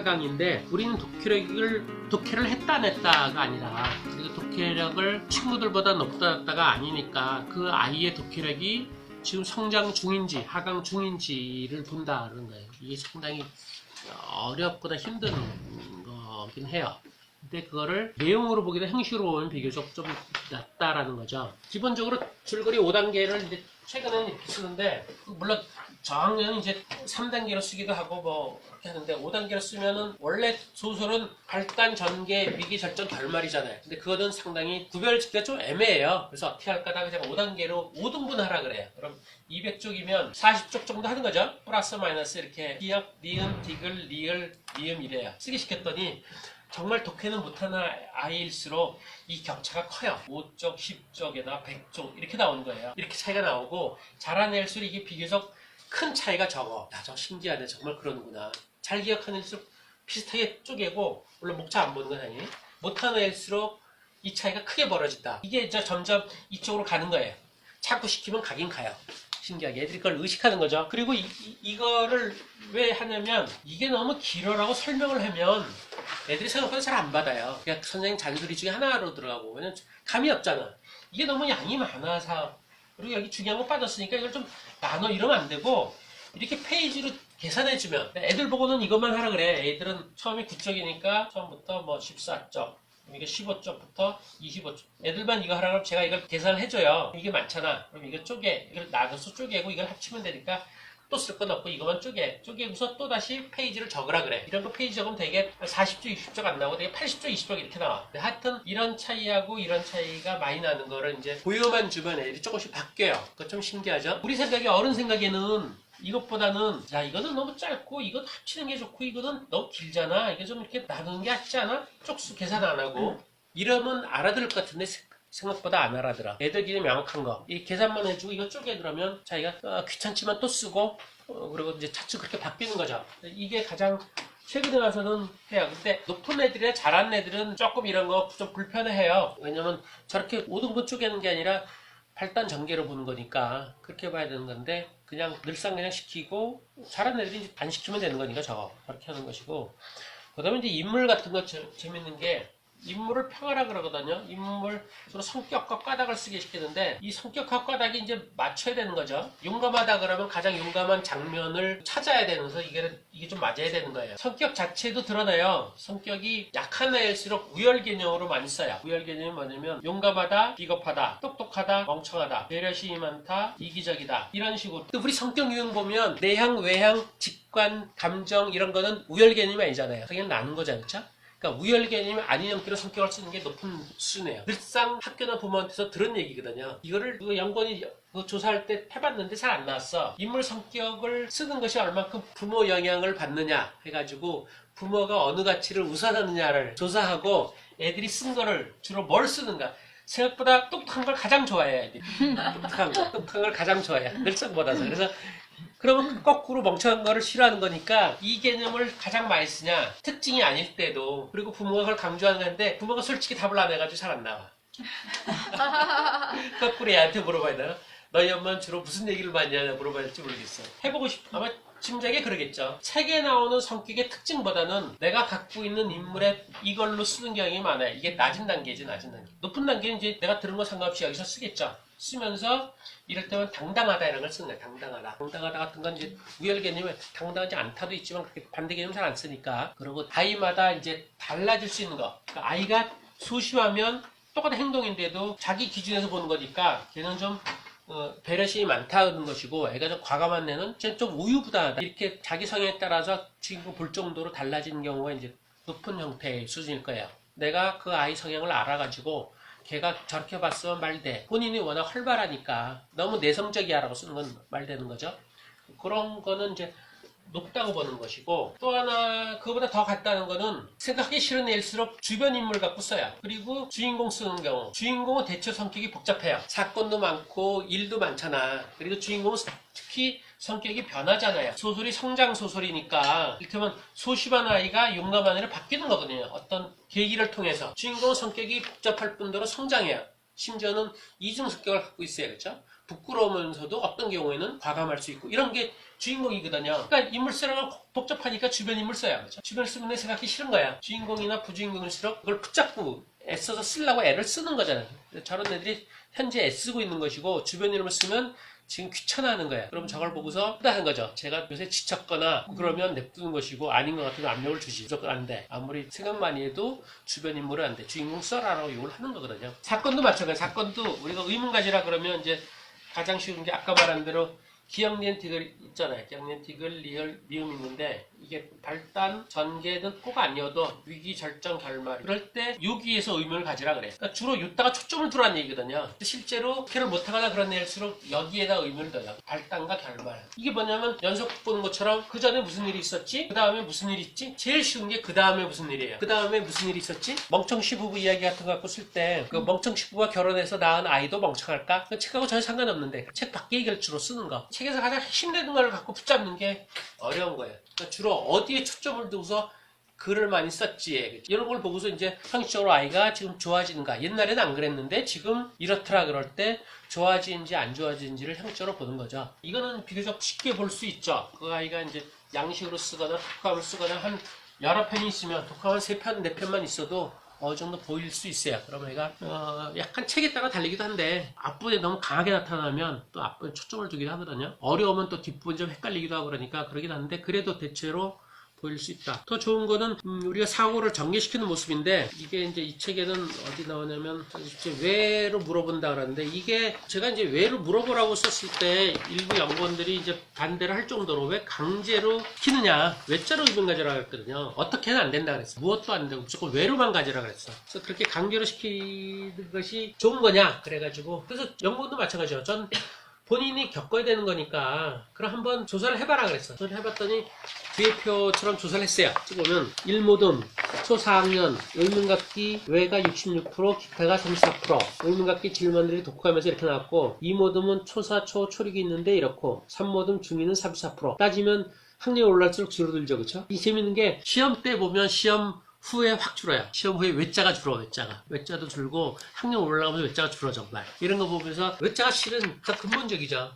하강인데 우리는 독해를 했다 안 했다가 아니라 그리고 독해력을 친구들보다 높다가 아니니까 그 아이의 독해력이 지금 성장 중인지 하강 중인지를 본다는 거예요. 이게 상당히 어렵거나 힘든 거긴 해요. 근데 그거를 내용으로 보기도 형식으로 보면 비교적 좀 낫다라는 거죠. 기본적으로 줄거리 5단계를 이제 최근에는 이렇게 쓰는데, 물론 저학년은 이제 3단계로 쓰기도 하고 뭐 그렇게 하는데, 5단계로 쓰면은 원래 소설은 발단, 전개, 위기, 절정, 결말이잖아요. 근데 그거는 상당히 구별짓기가 좀 애매해요. 그래서 어떻게 할까다가 제가 5단계로 5등분 하라 그래요. 그럼 200쪽이면 40쪽 정도 하는 거죠. 플러스 마이너스 이렇게 기역, 니은, 디귿, 리을, 미음 이래요. 쓰기 시켰더니 정말 독해는 못하는 아이일수록 이 격차가 커요. 5쪽, 10쪽에다 100쪽 이렇게 나오는 거예요. 이렇게 차이가 나오고 잘하는 애일수록 이게 비교적 큰 차이가 적어. 야, 저 신기하네. 정말 그러는구나. 잘 기억하는 애일수록 비슷하게 쪼개고, 물론 목차 안 보는 건 아니에요. 못하는 애일수록 이 차이가 크게 벌어진다. 이게 이제 점점 이쪽으로 가는 거예요. 자꾸 시키면 가긴 가요. 신기하게 애들이 그걸 의식하는 거죠. 그리고 이거를 왜 하냐면 이게 너무 길어라고 설명을 하면 애들이 생각보다 잘 안 받아요. 그냥 선생님 잔소리 중에 하나로 들어가고, 왜냐면 감이 없잖아. 이게 너무 양이 많아서. 그리고 여기 중요한 거 빠졌으니까 이걸 좀 나눠 이러면 안 되고, 이렇게 페이지로 계산해주면, 애들 보고는 이것만 하라 그래. 애들은 처음이 9쪽이니까 처음부터 뭐 14쪽, 이게 15쪽부터 25쪽. 애들만 이거 하라고 하면 제가 이걸 계산을 해줘요. 이게 많잖아. 그럼 이거 이걸 나눠서 쪼개고 이걸 합치면 되니까 또 쓸 건 없고 이것만 쪼개고서 또 다시 페이지를 적으라 그래. 이런 거 페이지 적으면 되게 40쪽, 60쪽 안 나오고 되게 80쪽, 20쪽 이렇게 나와. 근데 하여튼 이런 차이하고 이런 차이가 많이 나는 거를 이제 보여만 주면 애들이 조금씩 바뀌어요. 그거 좀 신기하죠? 우리 생각에, 어른 생각에는 이것보다는, 야, 이거는 너무 짧고 이거 합치는 게 좋고 이거는 너무 길잖아. 이게 좀 이렇게 나누는 게 낫지 않아? 쪽수 계산 안 하고. 이러면 알아들을 것 같은데 생각보다 안 알아들어. 애들 기준이 명확한 거. 이 계산만 해주고 이거 쪼개 그러면 자기가 귀찮지만 또 쓰고, 그리고 이제 차츰 그렇게 바뀌는 거죠. 이게 가장 최근에 와서는 해요. 근데 높은 애들이나 잘하는 애들은 조금 이런 거 좀 불편해해요. 왜냐면 저렇게 5등분 쪼개는 게 아니라 발단 전개로 보는 거니까 그렇게 봐야 되는 건데, 그냥 늘상 그냥 시키고 잘하는 애들이 안 시키면 되는 거니까 저렇게 하는 것이고, 그 다음에 이제 인물 같은 거 재밌는 게, 인물을 평하라 그러거든요. 인물 서로 성격과 까닭을 쓰게 시키는데, 이 성격과 까닭이 이제 맞춰야 되는 거죠. 용감하다 그러면 가장 용감한 장면을 찾아야 되면서 이게 좀 맞아야 되는 거예요. 성격 자체도 드러나요. 성격이 약한 애일수록 우열 개념으로 많이 써요. 우열 개념이 뭐냐면 용감하다, 비겁하다, 똑똑하다, 멍청하다, 배려심이 많다, 이기적이다, 이런 식으로. 또 우리 성격 유형 보면 내향, 외향, 직관, 감정 이런 거는 우열 개념이 아니잖아요. 그냥 나는 거잖아요. 그렇죠? 그러니까 우열 개념이 아닌 형태로 성격을 쓰는 게 높은 수준이에요. 늘상 학교나 부모한테서 들은 얘기거든요. 이거를 연구원이 조사할 때 해봤는데 잘 안 나왔어. 인물 성격을 쓰는 것이 얼만큼 부모 영향을 받느냐 해가지고 부모가 어느 가치를 우선하느냐를 조사하고, 애들이 쓴 거를 주로 뭘 쓰는가. 생각보다 똑똑한 걸 가장 좋아해, 애들이. 똑똑한 걸 가장 좋아해. 늘상 받아서. 그래서 그러면 거꾸로 멍청한 거를 싫어하는 거니까 이 개념을 가장 많이 쓰냐? 특징이 아닐 때도. 그리고 부모가 그걸 강조하는 건데 부모가 솔직히 답을 안 해가지고 잘 안 나와. 거꾸로 얘한테 물어봐야 되나? 너희 엄마는 주로 무슨 얘기를 많이 하냐 물어봐야 될지 모르겠어. 해보고 싶어. 아마 짐작에 그러겠죠. 책에 나오는 성격의 특징보다는 내가 갖고 있는 인물의 이걸로 쓰는 경향이 많아요. 이게 낮은 단계지, 낮은 단계. 높은 단계는 이제 내가 들은 거 상관없이 여기서 쓰겠죠. 쓰면서 이럴 때면 당당하다 이런 걸 쓰는 거야. 당당하다. 당당하다 같은 건 이제 우열 개념에 당당하지 않다도 있지만 그렇게 반대 개념 잘 안 쓰니까. 그리고 아이마다 이제 달라질 수 있는 거. 그러니까 아이가 소심하면 똑같은 행동인데도 자기 기준에서 보는 거니까 걔는 좀 배려심이 많다는 것이고, 애가 좀 과감한 애는 좀 우유부단하다. 이렇게 자기 성향에 따라서 지금 볼 정도로 달라지는 경우가 이제 높은 형태의 수준일 거예요. 내가 그 아이 성향을 알아가지고 걔가 저렇게 봤으면 말돼. 본인이 워낙 활발하니까 너무 내성적이야라고 쓰는 건 말되는 거죠. 그런 거는 이제 높다고 보는 것이고, 또 하나 그거보다 더 같다는 거는 생각하기 싫은 애일수록 주변 인물 갖고 써요. 그리고 주인공 쓰는 경우, 주인공은 대체 성격이 복잡해요. 사건도 많고 일도 많잖아. 그리고 주인공은 특히 성격이 변하잖아요. 소설이 성장 소설이니까 이를테면 소심한 아이가 용감한 아이로 바뀌는 거거든요. 어떤 계기를 통해서. 주인공은 성격이 복잡할 뿐더러 성장해요. 심지어는 이중 성격을 갖고 있어요. 그렇죠? 부끄러우면서도 어떤 경우에는 과감할 수 있고 이런 게 주인공이거든요. 그러니까 인물 쓰라가 복잡하니까 주변 인물 써야. 그렇죠? 주변 쓰면 내 생각이 싫은 거야. 주인공이나 부주인공일수록 그걸 붙잡고 애써서 쓰려고 애를 쓰는 거잖아요. 저런 애들이 현재 애쓰고 있는 것이고 주변 이름을 쓰면 지금 귀찮아하는 거야. 그럼 저걸 보고서 하는 거죠. 제가 요새 지쳤거나 그러면 냅두는 것이고 아닌 것 같으면 압력을 주지. 무조건 안 돼. 아무리 생각 많이 해도 주변 인물은 안 돼. 주인공 써라라고 욕을 하는 거거든요. 사건도 마찬가지예요. 사건도 우리가 의문 가지라 그러면 이제 가장 쉬운 게 아까 말한 대로 기억니은 티글 있잖아요. 기억니은 티글, 리을, 미음 있는데 이게 발단, 전개는 꼭 아니어도 위기, 절정, 결말 그럴 때 여기에서 의문을 가지라 그래. 그러니까 주로 이따가 초점을 두라는 얘기거든요. 실제로 그를 못하거나 그런 애일수록 여기에다 의문을 둬요. 발단과 결말. 이게 뭐냐면 연속 보는 것처럼 그 전에 무슨 일이 있었지? 그 다음에 무슨 일이 있지? 제일 쉬운 게 그 다음에 무슨 일이에요. 그 다음에 무슨 일이 있었지? 멍청시 부부 이야기 같은 거 갖고 쓸 때 그 멍청시 부부가 결혼해서 낳은 아이도 멍청할까? 그 책하고 전혀 상관없는데 책 밖에 얘기를 주로 쓰는 거. 책에서 가장 힘든 걸 갖고 붙잡는 게 어려운 거예요. 그러니까 주로 어디에 초점을 두고서 글을 많이 썼지. 이런 걸 보고서 이제 형식적으로 아이가 지금 좋아지는가. 옛날에는 안 그랬는데 지금 이렇더라 그럴 때 좋아지는지 안 좋아지는지를 형식적으로 보는 거죠. 이거는 비교적 쉽게 볼 수 있죠. 그 아이가 이제 양식으로 쓰거나 독학을 쓰거나 한 여러 편이 있으면 독학은 3편, 4편만 있어도 어느 정도 보일 수 있어요. 그러면 얘가 약간 책에 따라 달리기도 한데 앞부분에 너무 강하게 나타나면 또 앞부분에 초점을 두기도 하거든요. 어려우면 또 뒷부분이 좀 헷갈리기도 하고 그러니까 그러긴 하는데 그래도 대체로 보일 수 있다. 더 좋은 거는 우리가 사고를 전개시키는 모습인데 이게 이제 이 책에는 어디 나오냐면 이제 왜로 물어본다 그러는데 이게 제가 이제 왜로 물어보라고 썼을 때 일부 연구원들이 이제 반대를 할 정도로 왜 강제로 키느냐 왜자로 의문 가지라 그랬거든요. 어떻게는 안 된다 그랬어. 무엇도 안 되고 무조건 왜로만 가지라 그랬어. 그래서 그렇게 강제로 시키는 것이 좋은 거냐 그래가지고 그래서 연구원도 마찬가지죠. 전 본인이 겪어야 되는 거니까 그럼 한번 조사를 해봐라 그랬어. 조사를 해봤더니 뒤에 표처럼 조사를 했어요. 보면 1모듬 초 4학년 의문각기 외가 66% 기타가 34% 의문각기 질문들이 독후하면서 이렇게 나왔고 2모듬은 초4 초6이 있는데 이렇고 3모듬 중위는 34% 따지면 학년이 올라갈수록 줄어들죠. 그쵸? 이 재밌는 게 시험 때 보면 시험 후에 확 줄어요. 시험 후에 외자가 줄어, 외자가. 외자도 줄고, 학년 올라가면서 외자가 줄어, 정말. 이런 거 보면서, 외자가 실은 더 근본적이죠.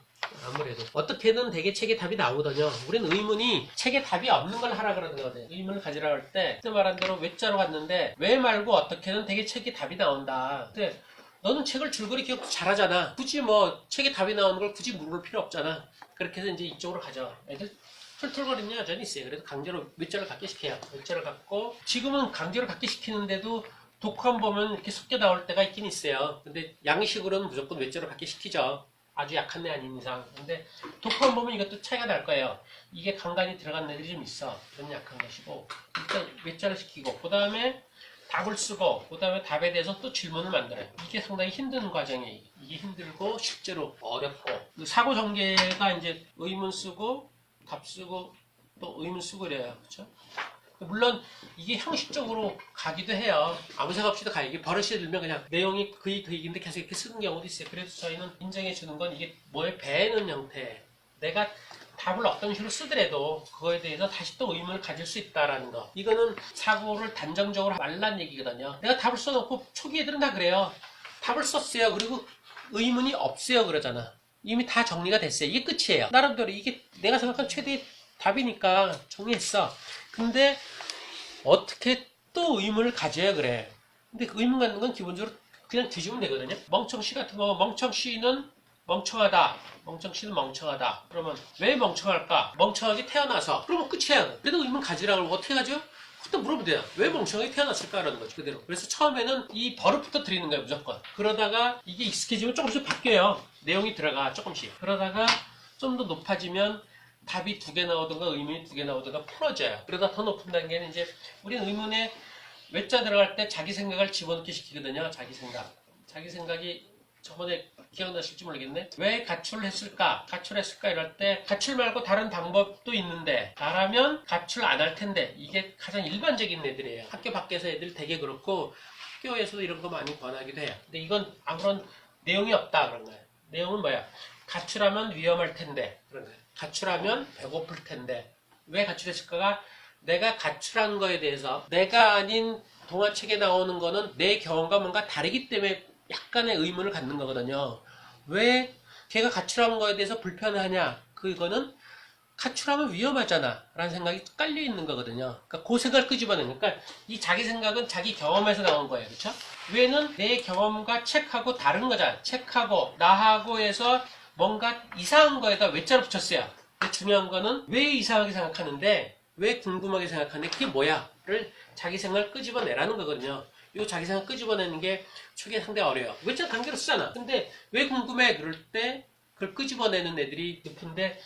아무래도. 어떻게든 되게 책에 답이 나오거든요. 우리는 의문이 책에 답이 없는 걸 하라 그러거든요. 의문을 가지라 할 때, 그때 말한 대로 외자로 갔는데, 왜 말고 어떻게든 되게 책에 답이 나온다. 근데, 너는 책을 줄거리 기억 잘하잖아. 굳이 뭐, 책에 답이 나오는 걸 굳이 물을 필요 없잖아. 그렇게 해서 이제 이쪽으로 가죠. 애들 툴툴거리는 여전히 있어요. 그래서 강제로 외자를 갖게 시켜요. 외자를 갖고 지금은 강제로 갖게 시키는데도 독한 보면 이렇게 섞여 나올 때가 있긴 있어요. 근데 양식으로는 무조건 외자로 갖게 시키죠. 아주 약한 애 아닌 이상. 근데 독한 보면 이것도 차이가 날 거예요. 이게 간간히 들어간 애들이 좀 있어. 그런 약한 것이고 일단 외자를 시키고 그 다음에 답을 쓰고 그 다음에 답에 대해서 또 질문을 만들어요. 이게 상당히 힘든 과정이에요. 이게 힘들고 실제로 어렵고 사고 전개가 이제 의문 쓰고 답 쓰고 또 의문 쓰고 이래요. 그렇죠? 물론 이게 형식적으로 가기도 해요. 아무 생각 없이도 가요. 이게 버릇이 들면 그냥 내용이 그 얘기인데 계속 이렇게 쓰는 경우도 있어요. 그래서 저희는 인정해 주는 건 이게 뭐에 배는 형태. 내가 답을 어떤 식으로 쓰더라도 그거에 대해서 다시 또 의문을 가질 수 있다라는 거. 이거는 사고를 단정적으로 말란 얘기거든요. 내가 답을 써놓고 초기 애들은 다 그래요. 답을 썼어요. 그리고 의문이 없어요. 그러잖아. 이미 다 정리가 됐어요. 이게 끝이에요. 나름대로 이게 내가 생각한 최대의 답이니까 정리했어. 근데 어떻게 또 의문을 가져야 그래. 근데 그 의문 갖는 건 기본적으로 그냥 뒤집으면 되거든요. 멍청시 같은 거 멍청시는 멍청하다. 멍청시는 멍청하다. 그러면 왜 멍청할까? 멍청하게 태어나서. 그러면 끝이야. 그래도 의문 가지라고 하면 어떻게 하죠? 그때 물어보면 돼요. 왜 멍청하게 태어났을까라는 거죠. 그대로. 그래서 처음에는 이 버릇부터 드리는 거예요. 무조건. 그러다가 이게 익숙해지면 조금씩 바뀌어요. 내용이 들어가 조금씩. 그러다가 좀 더 높아지면 답이 2개 나오든가 의문이 2개 나오든가 풀어져요. 그러다 더 높은 단계는 이제 우리는 의문에 외자 들어갈 때 자기 생각을 집어넣기 시키거든요. 자기 생각. 자기 생각이 저번에 기억나실지 모르겠네. 왜 가출했을까? 가출했을까? 이럴 때 가출 말고 다른 방법도 있는데 나라면 가출 안 할 텐데 이게 가장 일반적인 애들이에요. 학교 밖에서 애들 되게 그렇고 학교에서도 이런 거 많이 권하기도 해요. 근데 이건 아무런 내용이 없다 그런 거예요. 내용은 뭐야? 가출하면 위험할 텐데 그런 거예요. 가출하면 배고플 텐데 왜 가출했을까가 내가 가출한 거에 대해서 내가 아닌 동화책에 나오는 거는 내 경험과 뭔가 다르기 때문에 약간의 의문을 갖는 거거든요. 왜 걔가 가출한 거에 대해서 불편하냐? 그거는 가출하면 위험하잖아 라는 생각이 깔려 있는 거거든요. 그러니까 그 생각을 끄집어내는, 그러니까 이 자기 생각은 자기 경험에서 나온 거예요. 그렇죠? 왜는 내 경험과 책하고 다른 거잖아. 책하고 나하고 해서 뭔가 이상한 거에다 외자를 붙였어요. 근데 중요한 거는 왜 이상하게 생각하는데, 왜 궁금하게 생각하는데, 그게 뭐야? 를 자기 생각을 끄집어내라는 거거든요. 이 자기 생각 끄집어내는 게 초기에 상당히 어려워요. 외자 단계로 쓰잖아. 근데 왜 궁금해? 그럴 때 그걸 끄집어내는 애들이 높은데,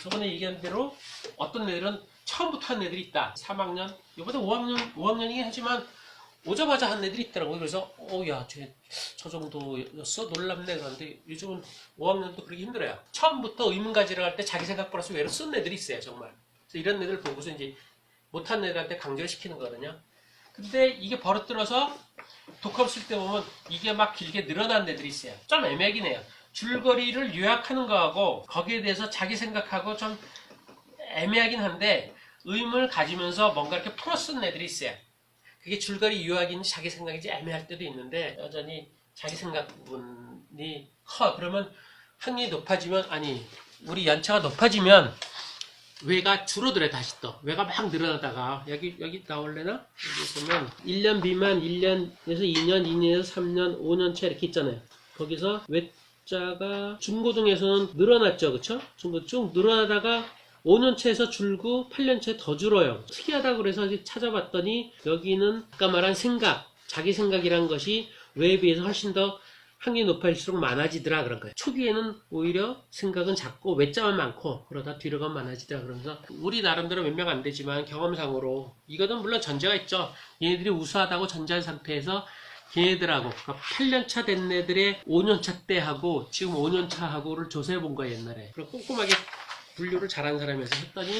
저번에 얘기한 대로 어떤 애들은 처음부터 한 애들이 있다. 3학년, 이번에 5학년이긴 하지만 오자마자 한 애들이 있더라고요. 그래서 야, 저 정도였어? 놀랍네. 그런데 요즘은 5학년도 그러기 힘들어요. 처음부터 의문 가지러 갈 때 자기 생각 플러스 외로 쓴 애들이 있어요. 정말. 그래서 이런 애들 보고서 이제 못한 애들한테 강제를 시키는 거거든요. 근데 이게 버릇들어서 독학 쓸 때 보면 이게 막 길게 늘어난 애들이 있어요. 좀 애매하긴 해요. 줄거리를 요약하는 거하고 거기에 대해서 자기 생각하고 좀 애매하긴 한데 의문을 가지면서 뭔가 이렇게 풀어 쓴 애들이 있어요. 그게 줄거리 요약인지 자기 생각인지 애매할 때도 있는데 여전히 자기 생각 부분이 커. 그러면 학년이 높아지면, 아니 우리 연차가 높아지면 외가 줄어들어요. 다시 또 외가 막 늘어나다가 여기 나올래나? 여기 보면 1년 미만, 1년에서 2년, 2년에서 3년, 5년차 이렇게 있잖아요. 거기서 외자가 중고등에서는 늘어났죠. 그쵸? 중고 쭉 늘어나다가 5년차에서 줄고 8년차에 더 줄어요. 특이하다고 그래서 찾아봤더니 여기는 아까 말한 생각, 자기 생각이란 것이 외에 비해서 훨씬 더 학년이 높아질수록 많아지더라 그런 거예요. 초기에는 오히려 생각은 작고 외자만 많고 그러다 뒤로 가면 많아지더라. 그러면서 우리 나름대로 몇 명 안 되지만 경험상으로 이거는 물론 전제가 있죠. 얘네들이 우수하다고 전제한 상태에서 걔네들하고, 그러니까 8년차 된 애들의 5년차 때하고 지금 5년차 하고를 조사해 본 거예요. 옛날에. 그리고 꼼꼼하게 분류를 잘한 사람에서 했더니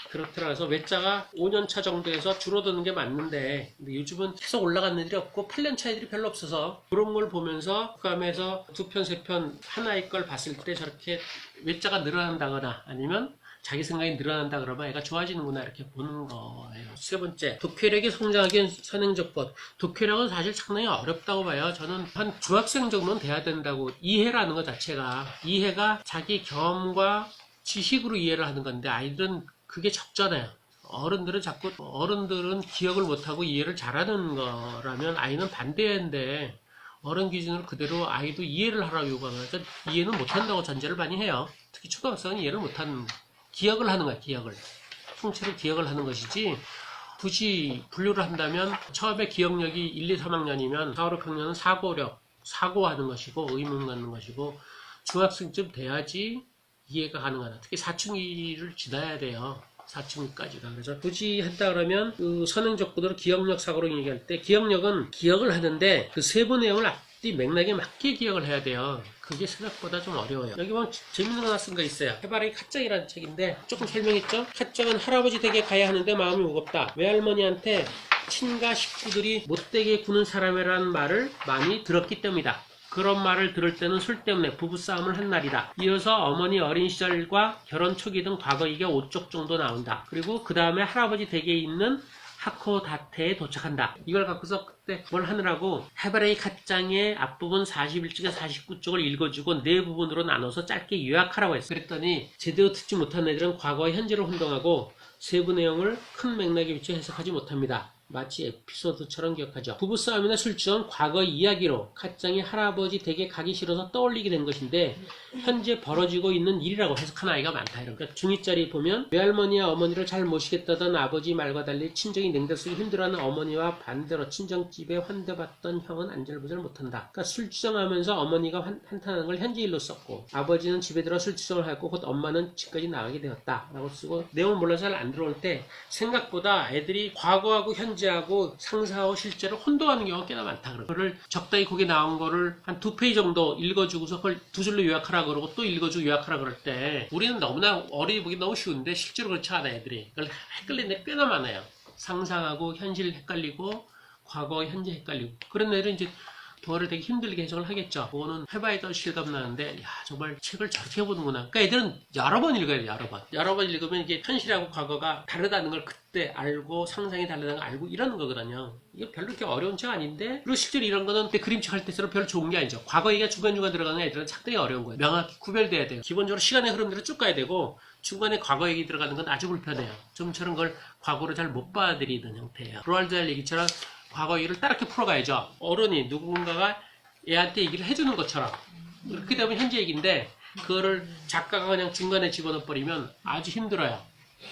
그렇더라. 그래서 외자가 5년차 정도에서 줄어드는 게 맞는데, 근데 요즘은 계속 올라간 애들이 없고 8년차 애들이 별로 없어서 그런 걸 보면서 국감에서 2편, 3편 하나의 걸 봤을 때 저렇게 외자가 늘어난다거나 아니면 자기 생각이 늘어난다 그러면 애가 좋아지는구나 이렇게 보는 거예요. 세 번째, 독해력이 성장하기 위한 선행적법. 독해력은 사실 상당히 어렵다고 봐요. 저는 한 중학생 정도는 돼야 된다고. 이해라는 것 자체가, 이해가 자기 경험과 지식으로 이해를 하는 건데 아이들은 그게 적잖아요. 어른들은 기억을 못하고 이해를 잘하는 거라면 아이는 반대인데 어른 기준으로 그대로 아이도 이해를 하라고 요구하니까 이해는 못한다고 전제를 많이 해요. 특히 초등학생은 이해를 못하는, 기억을 하는 거야. 기억을. 통째로 기억을 하는 것이지 굳이 분류를 한다면 처음에 기억력이 1, 2, 3학년이면 4, 5학년은 사고하는 것이고 의문 갖는 것이고 중학생쯤 돼야지 이해가 가능하다. 특히 사춘기를 지나야 돼요. 사춘기까지가. 그래서 굳이 한다 그러면 그 선행적부도로 기억력 사고로 얘기할 때 기억력은 기억을 하는데 그 세부 내용을 앞뒤 맥락에 맞게 기억을 해야 돼요. 그게 생각보다 좀 어려워요. 여기 보면 재밌는 거 하나 쓴 거 있어요. 해바라기 갓정이라는 책인데 조금 설명했죠? 갓정은 할아버지 댁에 가야 하는데 마음이 무겁다. 외할머니한테 친가 식구들이 못되게 구는 사람이라는 말을 많이 들었기 때문이다. 그런 말을 들을 때는 술 때문에 부부싸움을 한 날이다. 이어서 어머니 어린 시절과 결혼 초기 등 과거 이게 5쪽 정도 나온다. 그리고 그 다음에 할아버지 댁에 있는 하코다테에 도착한다. 이걸 갖고서 그때 뭘 하느라고 해바라기 갓장의 앞부분 41쪽에 49쪽을 읽어주고 네 부분으로 나눠서 짧게 요약하라고 했어요. 그랬더니 제대로 듣지 못한 애들은 과거와 현재를 혼동하고 세부 내용을 큰 맥락에 비춰 해석하지 못합니다. 마치 에피소드처럼 기억하죠. 부부싸움이나 술취는 과거 이야기로 갓장이 할아버지 댁에 가기 싫어서 떠올리게 된 것인데 현재 벌어지고 있는 일이라고 해석하는 아이가 많다. 그러니까 중2짜리 보면 외할머니와 어머니를 잘 모시겠다던 아버지 말과 달리 친정이 냉대쓰기 힘들어하는 어머니와 반대로 친정집에 환대받던 형은 안절부절 못한다. 그러니까 술주정하면서 어머니가 한탄하는 걸 현재 일로 썼고 아버지는 집에 들어 술주정을 하고 곧 엄마는 집까지 나가게 되었다 라고 쓰고 내용을 몰라서 잘 안 들어올 때 생각보다 애들이 과거하고 현재하고 상사하고 실제를 혼동하는 경우가 꽤나 많다. 그거를 적당히 거기 나온 거를 한 2페이지 정도 읽어주고서 그걸 2줄로 요약하라 그러고 또 읽어주고 요약하라 그럴 때 우리는 너무나 어린이 보기 너무 쉬운데 실제로 그렇지 않아. 애들이 그걸 헷갈리는 애들이 꽤나 많아요. 상상하고 현실 헷갈리고 과거 현재 헷갈리고 그런 애들은 이제 그거를 되게 힘들게 해석을 하겠죠. 그거는 해봐야 더 실감나는데, 야, 정말 책을 저렇게 보는구나. 그러니까 애들은 여러 번 읽어야 돼, 여러 번. 여러 번 읽으면 이게 현실하고 과거가 다르다는 걸 그때 알고, 상상이 다르다는 걸 알고 이러는 거거든요. 이거 별로 그렇게 어려운 책 아닌데, 그리고 실제로 이런 거는 그림책 할 때처럼 별로 좋은 게 아니죠. 과거 얘기가 중간중간 들어가는 애들은 상당히 어려운 거예요. 명확히 구별돼야 돼요. 기본적으로 시간의 흐름대로 쭉 가야 되고, 중간에 과거 얘기 들어가는 건 아주 불편해요. 좀 저런 걸 과거로 잘 못 받아들이는 형태예요. 로알드 달 얘기처럼 과거 얘기를 따르게 풀어가야죠. 어른이 누군가가 애한테 얘기를 해주는 것처럼. 그렇게 되면 현재 얘기인데 그거를 작가가 그냥 중간에 집어넣어버리면 아주 힘들어요.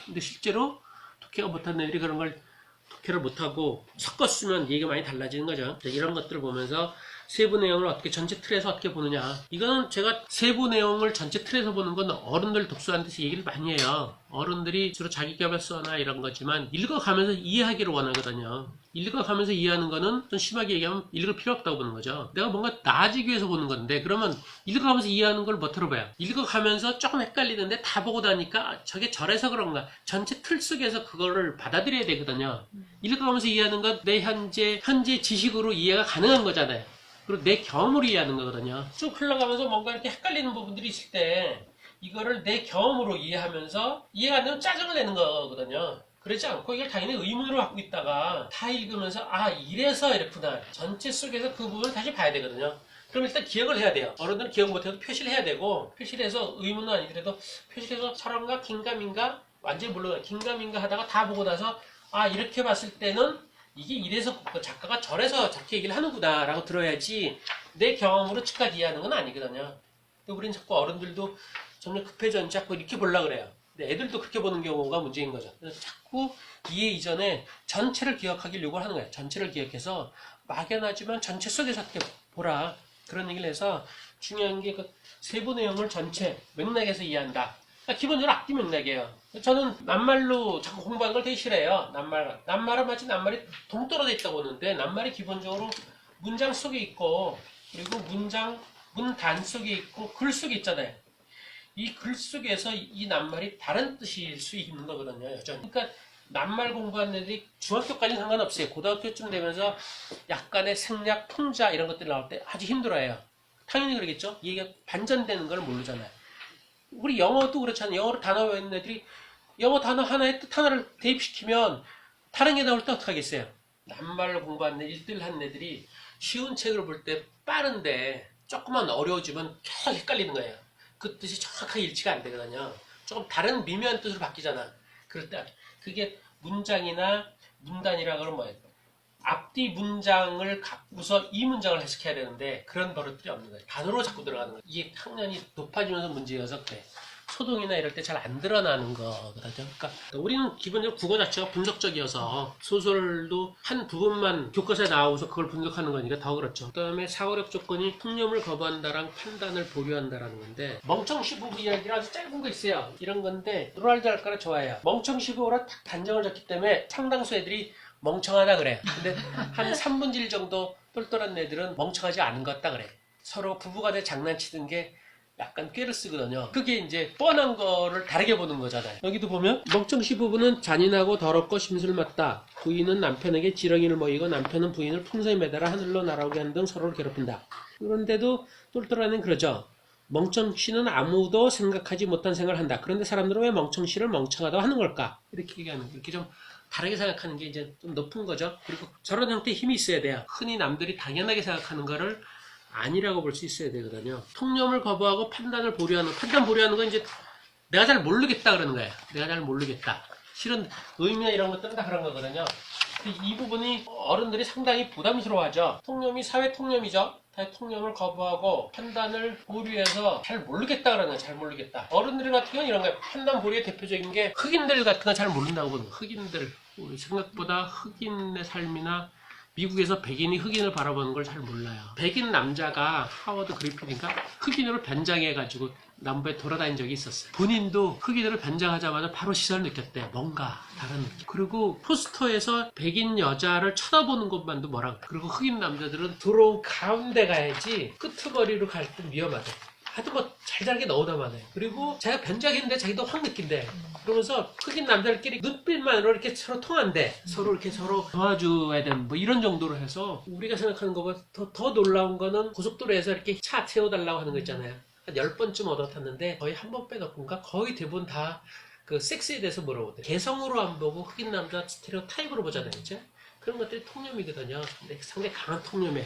근데 실제로 독해가 못한 애들이 그런 걸 독해를 못하고 섞었으면 얘기가 많이 달라지는 거죠. 이런 것들을 보면서 세부 내용을 어떻게 전체 틀에서 어떻게 보느냐. 이거는 제가 세부 내용을 전체 틀에서 보는 건 어른들 독서한테서 얘기를 많이 해요. 어른들이 주로 자기계발서나 이런 거지만 읽어가면서 이해하기를 원하거든요. 읽어가면서 이해하는 거는 좀 심하게 얘기하면 읽을 필요 없다고 보는 거죠. 내가 뭔가 나아지기 위해서 보는 건데 그러면 읽어가면서 이해하는 걸 못 들어봐요. 읽어가면서 조금 헷갈리는데 다 보고 나니까 저게 저래서 그런가. 전체 틀 속에서 그거를 받아들여야 되거든요. 읽어가면서 이해하는 건 내 현재 지식으로 이해가 가능한 거잖아요. 그리고 내 경험으로 이해하는 거거든요. 쭉 흘러가면서 뭔가 이렇게 헷갈리는 부분들이 있을 때 이거를 내 경험으로 이해하면서 이해가 안 되면 짜증을 내는 거거든요. 그렇지 않고 이걸 당연히 의문으로 갖고 있다가 다 읽으면서 아 이래서 이렇구나. 전체 속에서 그 부분을 다시 봐야 되거든요. 그럼 일단 기억을 해야 돼요. 어른들은 기억 못해도 표시를 해야 되고 표시를 해서 의문은 아니더라도 표시를 해서 설언가 긴가민가 완전히 물론 긴가민가 하다가 다 보고 나서 아 이렇게 봤을 때는 이게 이래서 작가가 저래서 저렇게 얘기를 하는구나 라고 들어야지 내 경험으로 즉각 이해하는 건 아니거든요. 근데 우리는 자꾸 어른들도 점점 급해졌는지 자꾸 이렇게 보려고 그래요. 근데 애들도 그렇게 보는 경우가 문제인 거죠. 그래서 자꾸 이해 이전에 전체를 기억하기를 요구를 하는 거예요. 전체를 기억해서 막연하지만 전체 속에서 어떻게 보라. 그런 얘기를 해서 중요한 게 그 세부 내용을 전체 맥락에서 이해한다. 그러니까 기본적으로 앞뒤 맥락이에요. 저는 낱말로 자꾸 공부하는 걸 되게 싫어해요. 낱말은 마치 낱말이 동떨어져 있다고 보는데 낱말이 기본적으로 문장 속에 있고 그리고 문단 속에 있고 글 속에 있잖아요. 이 글 속에서 이 낱말이 다른 뜻일 수 있는 거거든요. 여전히. 그러니까 낱말 공부하는 애들이 중학교까지는 상관없어요. 고등학교쯤 되면서 약간의 생략, 통자 이런 것들이 나올 때 아주 힘들어해요. 당연히 그러겠죠. 얘가 반전되는 걸 모르잖아요. 우리 영어도 그렇잖아요. 영어로 단어 외우는 애들이 영어 단어 하나에 뜻 하나를 대입시키면 다른 게 나올 때 어떡하겠어요. 낱말로 공부하는 애들, 1대1 하는 애들이 쉬운 책을 볼 때 빠른데 조금만 어려워지면 계속 헷갈리는 거예요. 그 뜻이 정확하게 일치가 안 되거든요. 조금 다른 미묘한 뜻으로 바뀌잖아. 그럴 때 그게 문장이나 문단이라 그러면 뭐예요? 앞뒤 문장을 갖고서 이 문장을 해석해야 되는데 그런 버릇들이 없는 거예요. 단어로 자꾸 들어가는 거예요. 이게 학년이 높아지면서 문제여서 그래. 소동이나 이럴 때 잘 안 드러나는 거거든요. 그러니까 우리는 기본적으로 국어 자체가 분석적이어서 소설도 한 부분만 교과서에 나오고서 그걸 분석하는 거니까 더 그렇죠. 그 다음에 사고력 조건이 통념을 거부한다랑 판단을 보류한다라는 건데 멍청시부부 이야기를 아주 짧은 거 있어요. 이런 건데 로알드 할까라 좋아해요. 멍청시부부라 딱 단정을 졌기 때문에 상당수 애들이 멍청하다 그래. 근데 한 3분의 1 정도 똘똘한 애들은 멍청하지 않은 것 같다 그래. 서로 부부간에 장난치는 게 약간 꾀를 쓰거든요. 그게 이제 뻔한 거를 다르게 보는 거잖아요. 여기도 보면 멍청시 부부는 잔인하고 더럽고 심술맞다. 부인은 남편에게 지렁이를 먹이고 남편은 부인을 풍선에 매달아 하늘로 날아오게 하는 등 서로를 괴롭힌다. 그런데도 똘똘한 애는 그러죠. 멍청시는 아무도 생각하지 못한 생각을 한다. 그런데 사람들은 왜 멍청시를 멍청하다고 하는 걸까? 이렇게 얘기하는 거예요. 이렇게 좀 다르게 생각하는 게 이제 좀 높은 거죠. 그리고 저런 형태의 힘이 있어야 돼요. 흔히 남들이 당연하게 생각하는 거를 아니라고 볼 수 있어야 되거든요. 통념을 거부하고 판단 보류하는 건 이제 내가 잘 모르겠다 그러는 거예요. 내가 잘 모르겠다. 실은 의미나 이런 것들은 다 그런 거거든요. 이 부분이 어른들이 상당히 부담스러워하죠. 통념이 사회 통념이죠. 통념을 거부하고 판단을 보류해서 잘 모르겠다 그러는 거예요. 잘 모르겠다. 어른들 같은 경우는 이런 거예요. 판단 보류의 대표적인 게 흑인들 같은 거 잘 모른다고 보는 거예요. 흑인들. 우리 생각보다 흑인의 삶이나 미국에서 백인이 흑인을 바라보는 걸 잘 몰라요. 백인 남자가 하워드 그리핀인가 흑인으로 변장해가지고 남부에 돌아다닌 적이 있었어요. 본인도 흑인으로 변장하자마자 바로 시선을 느꼈대. 뭔가 다른 느낌. 그리고 포스터에서 백인 여자를 쳐다보는 것만도 뭐라고. 그리고 흑인 남자들은 들어온 가운데 가야지 끄트머리로 갈 때 위험하대. 하여튼 뭐 잘잘게 넣어다만 해. 그리고 자기가 변작했는데 자기도 확 느낀대. 그러면서 흑인 남자들끼리 눈빛만으로 이렇게 서로 통한대. 서로 이렇게 서로 도와줘야 되는 뭐 이런 정도로 해서 우리가 생각하는 것보다 더 놀라운 거는 고속도로에서 이렇게 차 태워달라고 하는 거 있잖아요. 한 10번쯤 얻어 탔는데 거의 한 번 빼놓고인가 거의 대부분 다 그 섹스에 대해서 물어보대. 개성으로 안 보고 흑인 남자 스테레오 타입으로 보잖아요. 그죠? 그런 것들이 통념이거든요. 근데 상당히 강한 통념이에요.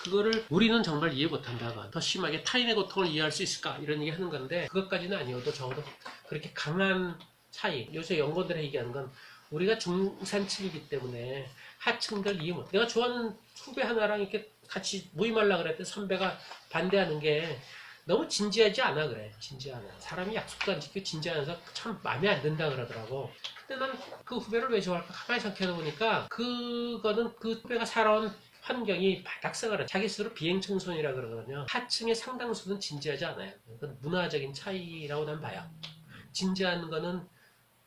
그거를 우리는 정말 이해 못한다가 더 심하게 타인의 고통을 이해할 수 있을까 이런 얘기 하는 건데 그것까지는 아니어도 적어도 그렇게 강한 차이. 요새 연구들이 얘기하는 건 우리가 중산층이기 때문에 하층들 이해 못. 내가 좋아하는 후배 하나랑 이렇게 같이 모임하려고 그랬더니 선배가 반대하는 게 너무 진지하지 않아 그래. 진지하지 않아. 사람이 약속도 안 지키고 진지하면서 참 마음에 안 든다 그러더라고. 근데 난 그 후배를 왜 좋아할까 가만히 생각해보니까 그거는 그 후배가 살아온 환경이 바닥생활은 자기 스스로 비행청소년이라 그러거든요. 하층의 상당수는 진지하지 않아요. 그건 문화적인 차이라고 난 봐요. 진지한 거는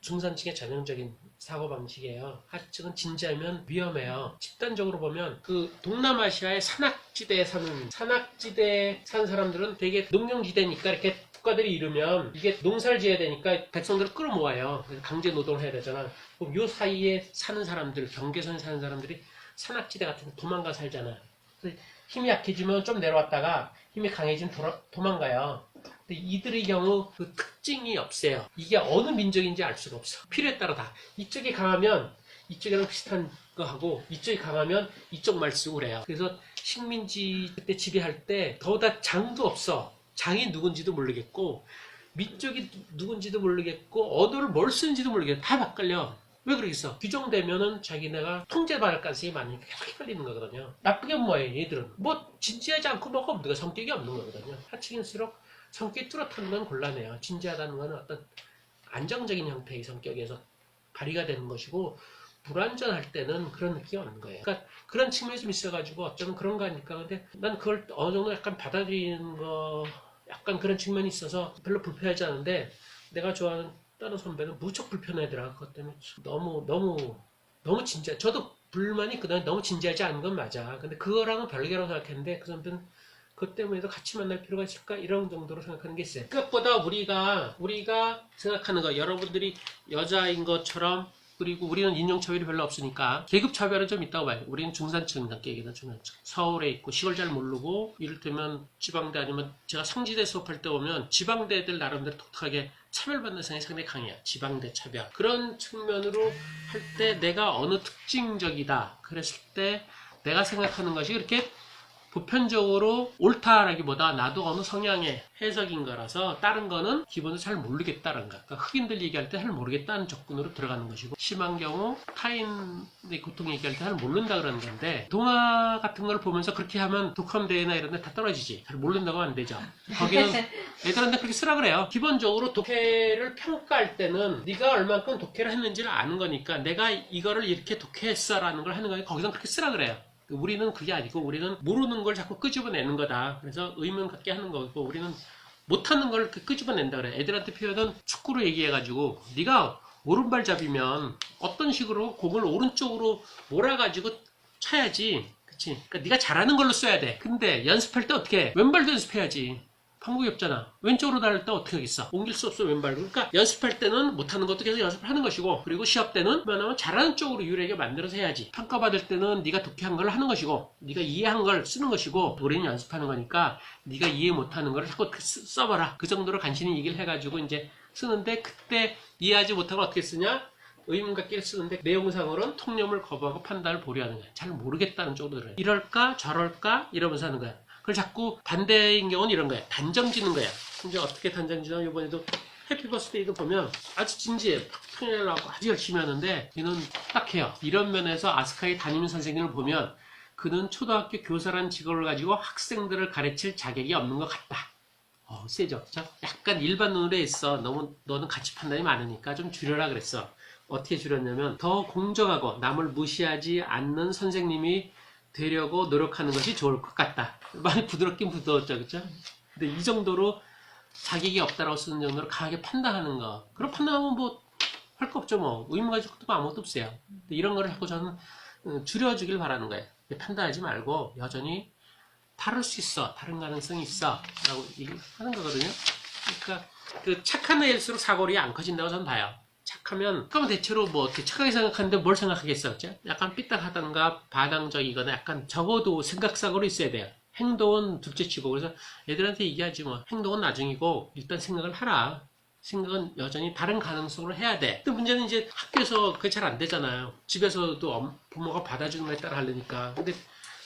중산층의 전형적인 사고방식이에요. 하층은 진지하면 위험해요. 집단적으로 보면 그 동남아시아의 산악지대에 사는 사람들은 되게 농경지대니까 이렇게 국가들이 이르면 이게 농사를 지어야 되니까 백성들을 끌어모아요. 그래서 강제 노동을 해야 되잖아. 그럼 요 사이에 사는 사람들, 경계선에 사는 사람들이 산악지대 같은 데 도망가 살잖아. 힘이 약해지면 좀 내려왔다가 힘이 강해지면 도망가요. 근데 이들의 경우 그 특징이 없어요. 이게 어느 민족인지 알 수가 없어. 필요에 따라 다. 이쪽이 강하면 이쪽이랑 비슷한 거 하고 이쪽이 강하면 이쪽 말 쓰고 그래요. 그래서 식민지 그때 지배할 때 더다 장도 없어. 장이 누군지도 모르겠고 밑쪽이 누군지도 모르겠고 언어를 뭘 쓰는지도 모르겠고 다 바뀌려. 왜 그러겠어? 규정되면은 자기네가 통제받을 가능성이 많으니까 계속 헷갈리는 거거든요. 나쁘게 뭐해 얘들은. 뭐 진지하지 않고 뭐가 없는 거 성격이 없는 거거든요. 하층일수록 성격이 뚜렷한 건 곤란해요. 진지하다는 건 어떤 안정적인 형태의 성격에서 발휘가 되는 것이고 불완전할 때는 그런 느낌이 없는 거예요. 그러니까 그런 측면이 좀 있어가지고 어쩌면 그런 거 아닐까. 근데 난 그걸 어느 정도 약간 받아들이는 거 약간 그런 측면이 있어서 별로 불편하지 않은데 내가 좋아하는 다른 선배는 무척 불편하더라. 그것 때문에 너무 진지해. 저도 불만이 그다음에 너무 진지하지 않은 건 맞아. 근데 그거랑은 별개라고 생각했는데 그 선배는 그것 때문에도 같이 만날 필요가 있을까? 이런 정도로 생각하는 게 있어요. 그것보다 우리가 생각하는 거 여러분들이 여자인 것처럼 그리고 우리는 인종차별이 별로 없으니까 계급차별은 좀 있다고 봐요. 우리는 중산층 단계이기는 중산층. 서울에 있고 시골 잘 모르고 이를테면 지방대 아니면 제가 상지대 수업할 때 보면 지방대들 나름대로 독특하게 차별받는 성향이 상당히 강해요. 지방대 차별. 그런 측면으로 할 때 내가 어느 특징적이다. 그랬을 때 내가 생각하는 것이 그렇게 보편적으로 옳다라기보다 나도 어느 성향의 해석인 거라서 다른 거는 기본으로 잘 모르겠다는 거. 그러니까 흑인들 얘기할 때 잘 모르겠다는 접근으로 들어가는 것이고 심한 경우 타인의 고통 얘기할 때 잘 모른다 그러는 건데 동화 같은 걸 보면서 그렇게 하면 독ham대회나 이런 데 다 떨어지지. 잘 모른다고 하면 안 되죠. 거기는 애들한테 그렇게 쓰라 그래요. 기본적으로 독해를 평가할 때는 네가 얼만큼 독해를 했는지를 아는 거니까 내가 이거를 이렇게 독해했어라는 걸 하는 거니까 거기서 그렇게 쓰라 그래요. 우리는 그게 아니고 우리는 모르는 걸 자꾸 끄집어내는 거다. 그래서 의문 갖게 하는 거고 우리는 못하는 걸 끄집어낸다 그래. 애들한테 표현은 축구로 얘기해가지고 네가 오른발잡이면 어떤 식으로 공을 오른쪽으로 몰아가지고 차야지. 그치? 그러니까 네가 잘하는 걸로 써야 돼. 근데 연습할 때 어떻게 해? 왼발도 연습해야지. 방법이 없잖아. 왼쪽으로 달릴 때 어떻게 하겠어? 옮길 수 없어 왼발로. 그러니까 연습할 때는 못하는 것도 계속 연습을 하는 것이고 그리고 시합 때는 웬만하면 잘하는 쪽으로 유리하게 만들어서 해야지. 평가받을 때는 네가 독해한 걸 하는 것이고 네가 이해한 걸 쓰는 것이고 우리는 연습하는 거니까 네가 이해 못하는 걸 자꾸 써봐라. 그 정도로 간신히 얘기를 해가지고 이제 쓰는데 그때 이해하지 못하고 어떻게 쓰냐? 의문갖기를 쓰는데 내용상으로는 통념을 거부하고 판단을 보류하는 거야. 잘 모르겠다는 쪽으로 들어요. 이럴까 저럴까 이러면서 하는 거야. 그걸 자꾸 반대인 경우는 이런 거야. 단정 짓는 거야. 이제 어떻게 단정 짓나 이번에도 해피 버스데이도 보면 아주 진지해. 통일하고 아주 열심히 하는데 얘는 딱해요. 이런 면에서 아스카의 담임 선생님을 보면 그는 초등학교 교사라는 직업을 가지고 학생들을 가르칠 자격이 없는 것 같다. 세죠. 그쵸? 약간 일반 눈으로 했어. 너는 가치 판단이 많으니까 좀 줄여라 그랬어. 어떻게 줄였냐면 더 공정하고 남을 무시하지 않는 선생님이 되려고 노력하는 것이 좋을 것 같다. 많이 부드럽긴 부드러웠죠. 그쵸? 근데 이 정도로 자격이 없다라고 쓰는 정도로 강하게 판단하는 거. 그런 판단하면 뭐 할 거 없죠. 뭐 의무 가지고 아무것도 없어요. 이런 거를 자꾸 저는 줄여주길 바라는 거예요. 판단하지 말고 여전히 다를 수 있어. 다른 가능성이 있어. 라고 얘기하는 거거든요. 그러니까 그 착한 애일수록 사고력이 안 커진다고 저는 봐요. 착하면, 그러면 대체로 뭐 어떻게 착하게 생각하는데 뭘 생각하겠어? 그죠? 약간 삐딱하던가 바당적이거나 약간 적어도 생각사고로 있어야 돼요. 행동은 둘째 치고. 그래서 애들한테 얘기하지 뭐. 행동은 나중이고 일단 생각을 하라. 생각은 여전히 다른 가능성으로 해야 돼. 근데 문제는 이제 학교에서 그게 잘 안 되잖아요. 집에서도 부모가 받아주는 거에 따라 하려니까. 근데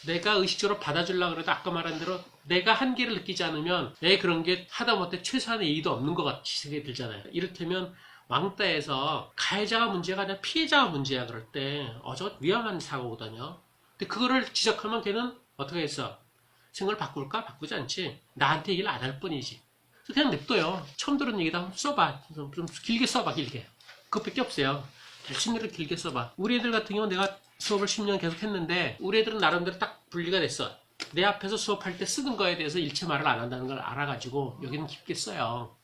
내가 의식적으로 받아주려고 그래도 아까 말한 대로 내가 한계를 느끼지 않으면 내 그런 게 하다못해 최소한의 이의도 없는 것 같이 생각이 들잖아요. 이를테면 왕따에서 가해자가 문제가 아니라 피해자가 문제야. 그럴 때 저 위험한 사고거든요. 근데 그거를 지적하면 걔는 어떻게 했어? 생각을 바꿀까? 바꾸지 않지. 나한테 얘기를 안 할 뿐이지. 그냥 냅둬요. 처음 들은 얘기다 한번 써봐. 좀 길게 써봐. 길게. 그것밖에 없어요. 대신대로 길게 써봐. 우리 애들 같은 경우는 내가 수업을 10년 계속 했는데 우리 애들은 나름대로 딱 분리가 됐어. 내 앞에서 수업할 때 쓰는 거에 대해서 일체 말을 안 한다는 걸 알아가지고 여기는 깊게 써요.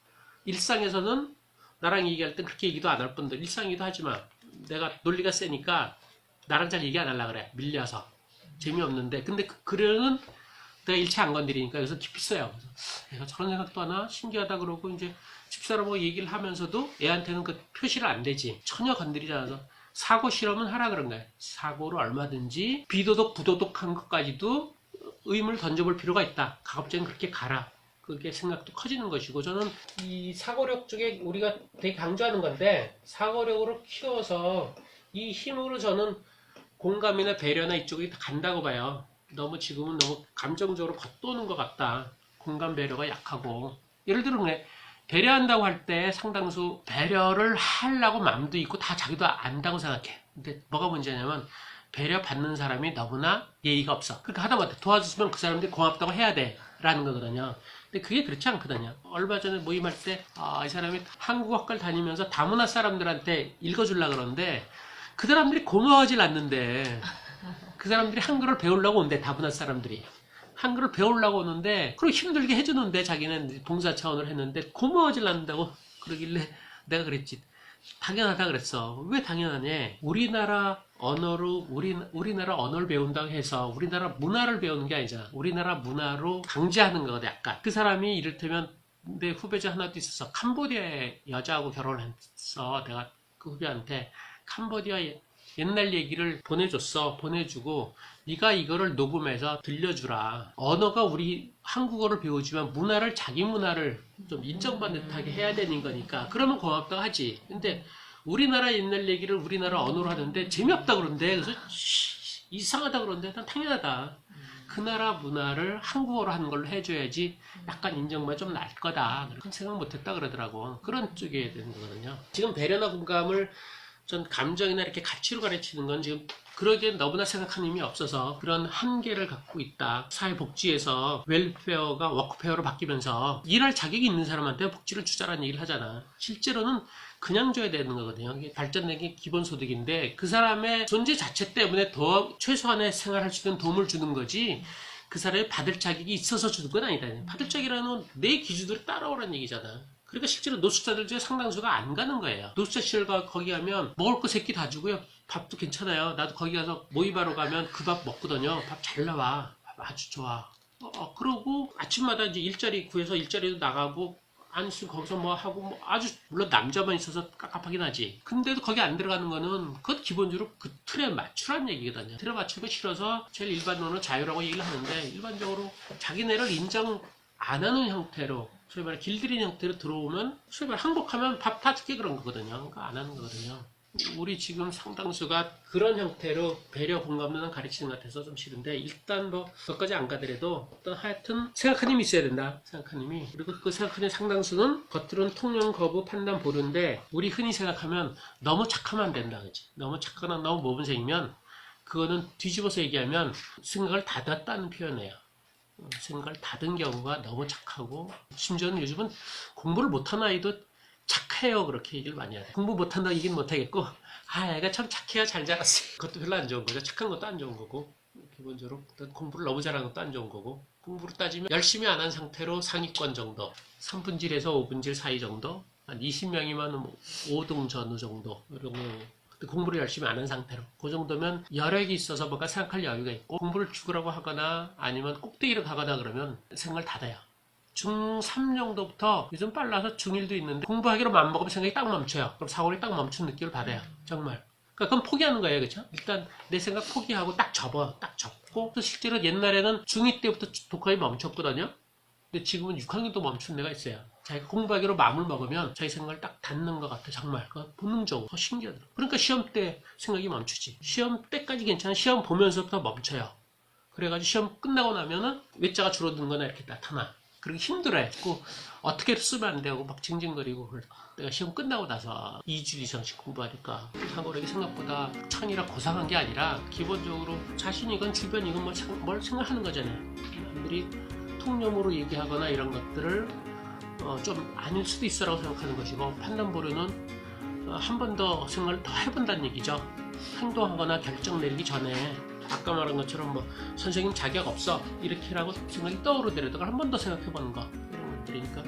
일상에서는 나랑 얘기할 땐 그렇게 얘기도 안 할 뿐더러 일상 얘기도 하지만 내가 논리가 세니까 나랑 잘 얘기 안 하려고 그래. 밀려서. 재미없는데. 근데 그래는 내가 일체 안 건드리니까 여기서 깊이 써요. 그래서 내가 저런 생각도 하나? 신기하다 그러고 이제 집사람하고 얘기를 하면서도 애한테는 그 표시를 안 되지. 전혀 건드리지 않아서 사고 실험은 하라 그런 거예요. 사고를 얼마든지 비도덕, 부도덕한 것까지도 의문을 던져볼 필요가 있다. 가급적이면 그렇게 가라. 그게 생각도 커지는 것이고 저는 이 사고력 쪽에 우리가 되게 강조하는 건데 사고력으로 키워서 이 힘으로 저는 공감이나 배려나 이쪽이 다 간다고 봐요. 너무 지금은 너무 감정적으로 겉도는 것 같다. 공감 배려가 약하고 예를 들어 배려한다고 할 때 상당수 배려를 하려고 마음도 있고 다 자기도 안다고 생각해. 근데 뭐가 문제냐면 배려받는 사람이 너무나 예의가 없어. 그러니까 하다못해 도와줬으면 그 사람들이 고맙다고 해야 돼 라는 거거든요. 근데 그게 그렇지 않거든요. 얼마 전에 모임할 때 이 사람이 한국어학과를 다니면서 다문화 사람들한테 읽어주려고 그러는데 그 사람들이 고마워하질 않는데 그 사람들이 한글을 배우려고 온대. 다문화 사람들이 한글을 배우려고 오는데 그리고 힘들게 해주는데 자기는 봉사 차원으로 했는데 고마워하질 않는다고 그러길래 내가 그랬지. 당연하다 그랬어. 왜 당연하냐? 우리나라 언어로 우리나라 언어를 배운다고 해서 우리나라 문화를 배우는 게 아니잖아. 우리나라 문화로 강제하는 거거든. 약간 그 사람이 이를테면 내 후배자 하나도 있었어. 캄보디아에 여자하고 결혼을 했어. 내가 그 후배한테 캄보디아 옛날 얘기를 보내줬어. 보내주고 네가 이거를 녹음해서 들려주라. 언어가 우리 한국어를 배우지만 문화를 자기 문화를 좀 인정받는 듯하게 해야 되는 거니까 그러면 고맙다고 하지. 근데 우리나라 옛날 얘기를 우리나라 언어로 하는데 재미없다 그러는데 그래서 이상하다 그러는데 난 당연하다. 그 나라 문화를 한국어로 하는 걸로 해줘야지 약간 인정만 좀 날 거다. 그런 생각 못했다 그러더라고. 그런 쪽에 되는 거거든요. 지금 배려나 공감을 전 감정이나 이렇게 가치로 가르치는 건 지금 그러기엔 너무나 생각하는 힘이 없어서 그런 한계를 갖고 있다. 사회복지에서 웰페어가 워크페어로 바뀌면서 일할 자격이 있는 사람한테 복지를 주자라는 얘기를 하잖아. 실제로는 그냥 줘야 되는 거거든요. 이게 발전된 게 기본소득인데 그 사람의 존재 자체 때문에 더 최소한의 생활할 수 있는 도움을 주는 거지 그 사람이 받을 자격이 있어서 주는 건 아니다. 받을 자격이라는 건 내 기준으로 따라오라는 얘기잖아. 그러니까 실제로 노숙자들 중에 상당수가 안 가는 거예요. 노숙자 시설 거기 가면 먹을 거 세끼 다 주고요. 밥도 괜찮아요. 나도 거기 가서 모이바로 가면 그 밥 먹거든요. 밥 잘 나와. 밥 아주 좋아. 그러고 아침마다 이제 일자리 구해서 일자리도 나가고 안 있으면 거기서 뭐 하고 뭐 아주 물론 남자만 있어서 깝깝하긴 하지. 근데도 거기 안 들어가는 거는 그것 기본적으로 그 틀에 맞추라는 얘기거든요. 틀에 맞추기 싫어서 제일 일반론으로 자유라고 얘기를 하는데 일반적으로 자기네를 인정 안 하는 형태로 소위 말해 길들이는 형태로 들어오면 소위 말해 항복하면 밥 다 죽게 그런 거거든요. 그러니까 안 하는 거거든요. 우리 지금 상당수가 그런 형태로 배려 공감론을 가르치는 것 같아서 좀 싫은데 일단 뭐 그것까지 안 가더라도 어떤 하여튼 생각하는 힘이 있어야 된다. 생각하는 힘이. 그리고 그 생각하는 상당수는 겉으로는 통영 거부 판단 보류인데 우리 흔히 생각하면 너무 착하면 안 된다. 그치? 너무 착하거나 너무 모범생이면 그거는 뒤집어서 얘기하면 생각을 닫았다는 표현이에요. 생각을 닫은 경우가 너무 착하고 심지어는 요즘은 공부를 못한 아이도 착해요. 그렇게 얘기를 많이 하죠. 공부 못한다 얘기는 못하겠고 애가 참 착해야 잘 자랐어요. 그것도 별로 안 좋은 거죠. 착한 것도 안 좋은 거고 기본적으로 공부를 너무 잘하는 것도 안 좋은 거고 공부로 따지면 열심히 안 한 상태로 상위권 정도 3분질에서 5분질 사이 정도 한 20명이면 5등 전후 정도 이런 거 근데 공부를 열심히 안 한 상태로 그 정도면 여력이 있어서 뭔가 생각할 여유가 있고 공부를 죽으라고 하거나 아니면 꼭대기로 가거나 그러면 생각을 닫아요. 중3 정도부터 요즘 빨라서 중1도 있는데 공부하기로 마음먹으면 생각이 딱 멈춰요. 그럼 사고를 딱 멈춘 느낌을 받아요. 정말. 그러니까 그건 포기하는 거예요. 그렇죠? 일단 내 생각 포기하고 딱 접어. 딱 접고 또 실제로 옛날에는 중2 때부터 독학이 멈췄거든요. 근데 지금은 6학년도 멈춘 애가 있어요. 자기가 공부하기로 마음을 먹으면 자기 생각을 딱 닫는 것 같아. 정말. 그건 본능적으로. 더 신기하더라고요. 그러니까 시험 때 생각이 멈추지. 시험 때까지 괜찮아. 시험 보면서부터 멈춰요. 그래가지고 시험 끝나고 나면은 외자가 줄어드는 거나 이렇게 나타나. 그리고 힘들어했고 어떻게 쓰면 안 되고 막 징징거리고 내가 시험 끝나고 나서 2주 이상씩 공부하니까 사고력이 생각보다 천이라 고상한 게 아니라 기본적으로 자신이건 주변이건 뭘 생각하는 거잖아요. 남들이 통념으로 얘기하거나 이런 것들을 좀 아닐 수도 있어라고 생각하는 것이고 판단 보류는 한 번 더 생각을 더 해본다는 얘기죠. 행동하거나 결정 내리기 전에 아까 말한 것처럼 뭐 선생님 자격 없어 이렇게라고 생각이 떠오르더라도 한 번 더 생각해보는 거 이런 것들이니까